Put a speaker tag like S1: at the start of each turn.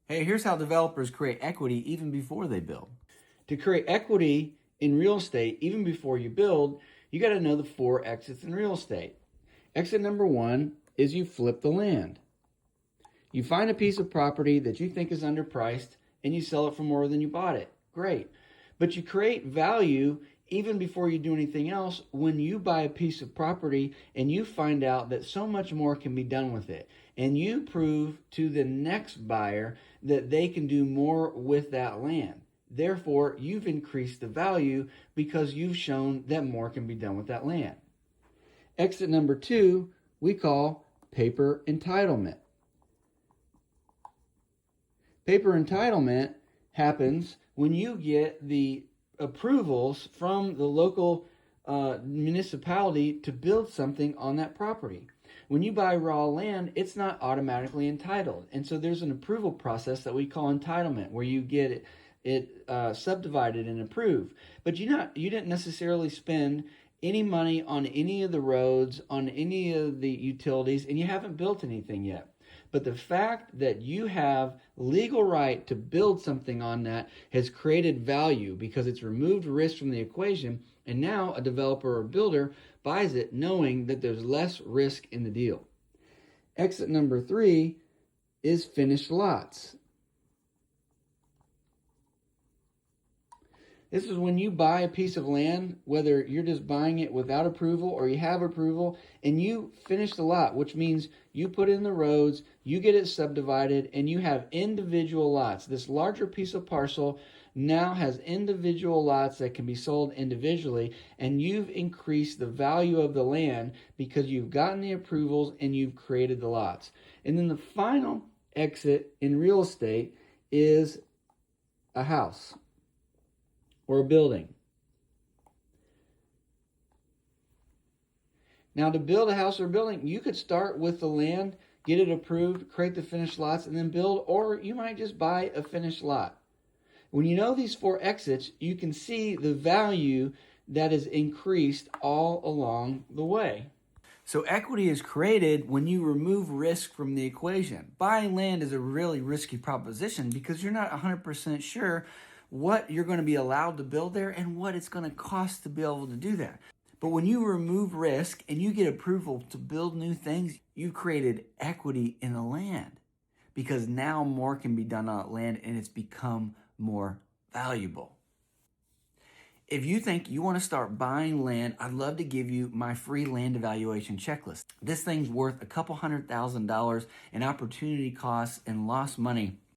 S1: Hey, here's how developers create equity even before they build.
S2: To create equity in real estate, even before you build, you got to know the 4 exits in real estate. Exit number 1 is you flip the land. You find a piece of property that you think is underpriced and you sell it for more than you bought it. Great. But you create value even before you do anything else when you buy a piece of property and you find out that so much more can be done with it. And you prove to the next buyer that they can do more with that land. Therefore, you've increased the value because you've shown that more can be done with that land. Exit number 2, we call paper entitlement. Paper entitlement happens when you get the approvals from the local municipality to build something on that property. When you buy raw land, it's not automatically entitled. And so there's an approval process that we call entitlement where you get it subdivided and approved. But you didn't necessarily spend any money on any of the roads, on any of the utilities, and you haven't built anything yet. But the fact that you have legal right to build something on that has created value because it's removed risk from the equation, and now a developer or builder buys it knowing that there's less risk in the deal. Exit number 3 is finished lots. This is when you buy a piece of land, whether you're just buying it without approval or you have approval, and you finish the lot, which means you put in the roads, you get it subdivided, and you have individual lots. This larger piece of parcel now has individual lots that can be sold individually, and you've increased the value of the land because you've gotten the approvals and you've created the lots. And then the final exit in real estate is a house or a building. Now, to build a house or a building, you could start with the land, get it approved, create the finished lots, and then build, or you might just buy a finished lot. When you know these 4 exits, you can see the value that is increased all along the way.
S1: So equity is created when you remove risk from the equation. Buying land is a really risky proposition because you're not 100% sure what you're going to be allowed to build there and what it's going to cost to be able to do that. But when you remove risk and you get approval to build new things, you created equity in the land because now more can be done on that land and it's become more valuable. If you think you want to start buying land, I'd love to give you my free land evaluation checklist. This thing's worth a couple $100,000 in opportunity costs and lost money